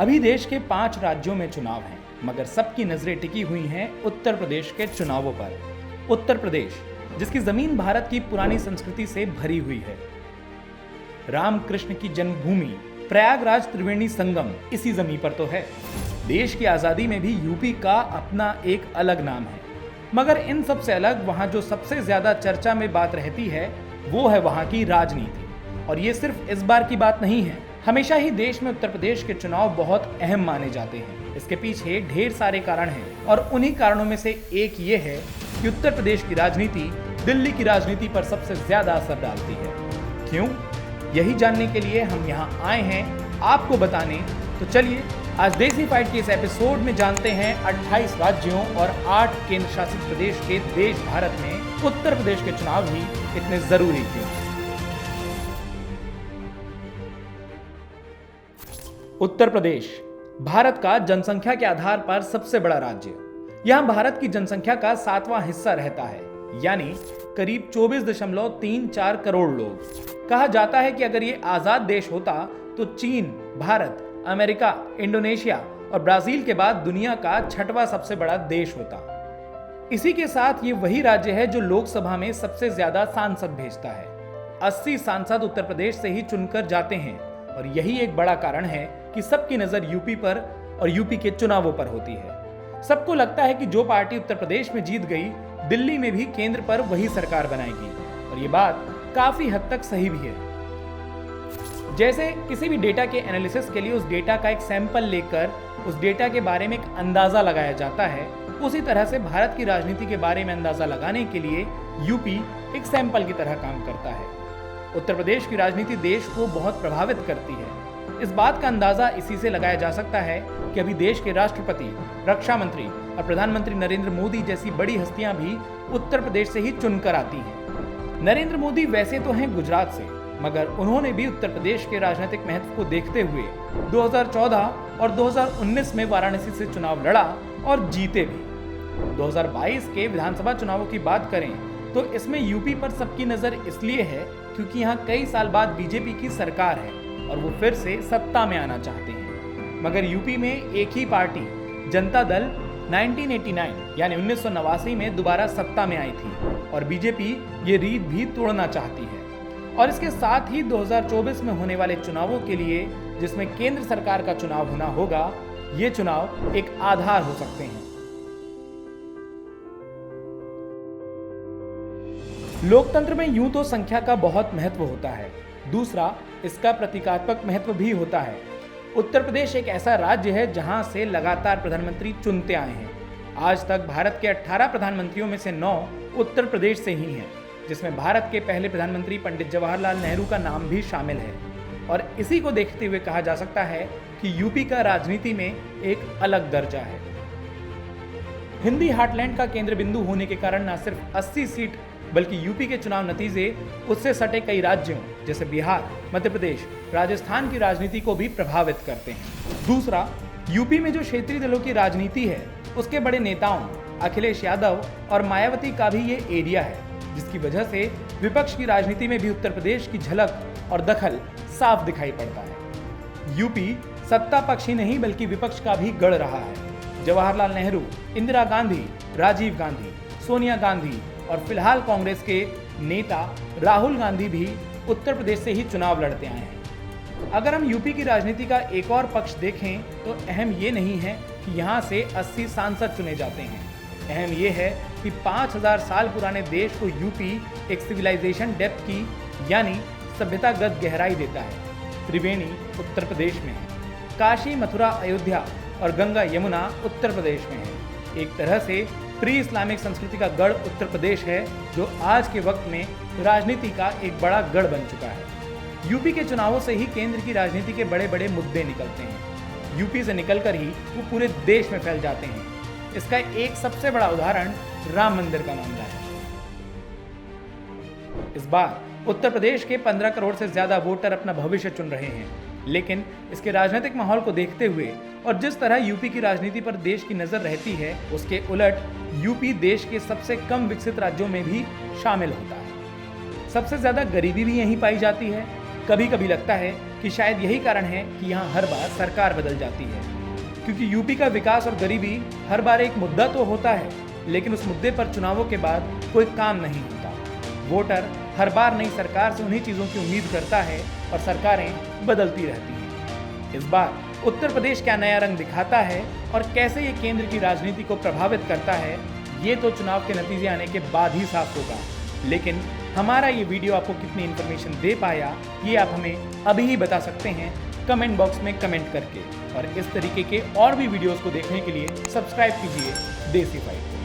अभी देश के 5 राज्यों में चुनाव हैं, मगर सबकी नजरें टिकी हुई हैं उत्तर प्रदेश के चुनावों पर। उत्तर प्रदेश, जिसकी जमीन भारत की पुरानी संस्कृति से भरी हुई है। रामकृष्ण की जन्मभूमि प्रयागराज त्रिवेणी संगम इसी जमीन पर तो है। देश की आजादी में भी यूपी का अपना एक अलग नाम है, मगर इन सब से अलग वहां जो सबसे ज्यादा चर्चा में बात रहती है वो है वहां की राजनीति। और ये सिर्फ इस बार की बात नहीं है, हमेशा ही देश में उत्तर प्रदेश के चुनाव बहुत अहम माने जाते हैं। इसके पीछे ढेर सारे कारण हैं और उन्हीं कारणों में से एक ये है कि उत्तर प्रदेश की राजनीति दिल्ली की राजनीति पर सबसे ज्यादा असर डालती है। क्यों? यही जानने के लिए हम यहाँ आए हैं आपको बताने। तो चलिए आज देसी फाइट के इस एपिसोड में जानते हैं 28 राज्यों और 8 केंद्र शासित प्रदेश के देश भारत में उत्तर प्रदेश के चुनाव ही इतने जरूरी क्यों। उत्तर प्रदेश भारत का जनसंख्या के आधार पर सबसे बड़ा राज्य। यहां भारत की जनसंख्या का 7वां हिस्सा रहता है, यानी करीब 24.34 करोड़ लोग। कहा जाता है कि अगर ये आजाद देश होता तो चीन, भारत, अमेरिका, इंडोनेशिया और ब्राजील के बाद दुनिया का 6वां सबसे बड़ा देश होता। इसी के साथ ये वही राज्य है जो लोकसभा में सबसे ज्यादा सांसद भेजता है। 80 सांसद उत्तर प्रदेश से ही चुनकर जाते हैं और यही एक बड़ा कारण है कि सबकी नजर यूपी पर और यूपी के चुनावों पर होती है। सबको लगता है कि जो पार्टी उत्तर प्रदेश में जीत गई, दिल्ली में भी केंद्र पर वही सरकार बनाएगी, और ये बात काफी हद तक सही भी है। जैसे किसी भी डेटा के एनालिसिस के लिए उस डेटा का एक सैंपल लेकर उस डेटा के बारे में एक अंदाजा लगाया जाता है, उसी तरह से भारत की राजनीति के बारे में अंदाजा लगाने के लिए यूपी एक सैंपल की तरह काम करता है। उत्तर प्रदेश की राजनीति देश को बहुत प्रभावित करती है। इस बात का अंदाजा इसी से लगाया जा सकता है कि अभी देश के राष्ट्रपति, रक्षा मंत्री और प्रधानमंत्री नरेंद्र मोदी जैसी बड़ी हस्तियां भी उत्तर प्रदेश से ही चुनकर आती हैं। नरेंद्र मोदी वैसे तो हैं गुजरात से, मगर उन्होंने भी उत्तर प्रदेश के राजनीतिक महत्व को देखते हुए 2014 और 2019 में वाराणसी से चुनाव लड़ा और जीते भी। 2022 के विधानसभा चुनावों की बात करें तो इसमें यूपी पर सबकी नजर इसलिए है क्योंकि यहाँ कई साल बाद बीजेपी की सरकार है और वो फिर से सत्ता में आना चाहते हैं। मगर यूपी में एक ही पार्टी जनता दल 1989 यानी 1989 में दोबारा सत्ता में आई थी और बीजेपी ये रीत भी तोड़ना चाहती है। और इसके साथ ही 2024 में होने वाले चुनावों के लिए, जिसमें केंद्र सरकार का चुनाव होना होगा, ये चुनाव एक आधार हो सकते हैं। लोकतंत्र में यूं तो संख्या का बहुत महत्व होता है, दूसरा इसका प्रतीकात्मक महत्व भी होता है। उत्तर प्रदेश एक ऐसा राज्य है जहां से लगातार प्रधानमंत्री चुनते आए हैं। आज तक भारत के 18 प्रधानमंत्रियों में से 9 उत्तर प्रदेश से ही हैं, जिसमें भारत के पहले प्रधानमंत्री पंडित जवाहरलाल नेहरू का नाम भी शामिल है। और इसी को देखते हुए कहा जा सकता है कि यूपी का राजनीति में एक अलग दर्जा है। हिंदी हार्टलैंड का केंद्र बिंदु होने के कारण न सिर्फ 80 सीट बल्कि यूपी के चुनाव नतीजे उससे सटे कई राज्यों जैसे बिहार, मध्य प्रदेश, राजस्थान की राजनीति को भी प्रभावित करते हैं। दूसरा, यूपी में जो क्षेत्रीय दलों की राजनीति है उसके बड़े नेताओं अखिलेश यादव और मायावती का भी ये एरिया है, जिसकी वजह से विपक्ष की राजनीति में भी उत्तर प्रदेश की झलक और दखल साफ दिखाई पड़ता है। यूपी सत्ता पक्ष ही नहीं बल्कि विपक्ष का भी गढ़ रहा है। जवाहरलाल नेहरू, इंदिरा गांधी, राजीव गांधी, सोनिया गांधी और फिलहाल कांग्रेस के नेता राहुल गांधी भी उत्तर प्रदेश से ही चुनाव लड़ते आए हैं। अगर हम यूपी की राजनीति का एक और पक्ष देखें तो अहम ये नहीं है कि यहाँ से 80 सांसद चुने जाते हैं। अहम ये है कि 5000 साल पुराने देश को यूपी एक सिविलाइजेशन डेप्थ की यानी सभ्यतागत गहराई देता है। त्रिवेणी उत्तर प्रदेश में है, काशी, मथुरा, अयोध्या और गंगा यमुना उत्तर प्रदेश में है। एक तरह से प्री इस्लामिक संस्कृति का गढ़ उत्तर प्रदेश है, जो आज के वक्त में राजनीति का एक बड़ा गढ़ बन चुका है। यूपी के चुनावों से ही केंद्र की राजनीति के बड़े बड़े मुद्दे निकलते हैं। यूपी से निकलकर ही वो पूरे देश में फैल जाते हैं। इसका एक सबसे बड़ा उदाहरण राम मंदिर का मामला है। इस बार उत्तर प्रदेश के 15 करोड़ से ज्यादा वोटर अपना भविष्य चुन रहे हैं, लेकिन इसके राजनीतिक माहौल को देखते हुए और जिस तरह यूपी की राजनीति पर देश की नजर रहती है, उसके उलट यूपी देश के सबसे कम विकसित राज्यों में भी शामिल होता है। सबसे ज्यादा गरीबी भी यहीं पाई जाती है। कभी कभी लगता है कि शायद यही कारण है कि यहाँ हर बार सरकार बदल जाती है, क्योंकि यूपी का विकास और गरीबी हर बार एक मुद्दा तो होता है, लेकिन उस मुद्दे पर चुनावों के बाद कोई काम नहीं होता। वोटर हर बार नई सरकार से उन्हीं चीज़ों की उम्मीद करता है और सरकारें बदलती रहती हैं। इस बार उत्तर प्रदेश क्या नया रंग दिखाता है और कैसे ये केंद्र की राजनीति को प्रभावित करता है, ये तो चुनाव के नतीजे आने के बाद ही साफ होगा। लेकिन हमारा ये वीडियो आपको कितनी इन्फॉर्मेशन दे पाया, ये आप हमें अभी ही बता सकते हैं कमेंट बॉक्स में कमेंट करके। और इस तरीके के और भी वीडियोस को देखने के लिए सब्सक्राइब कीजिए देसी फाइट।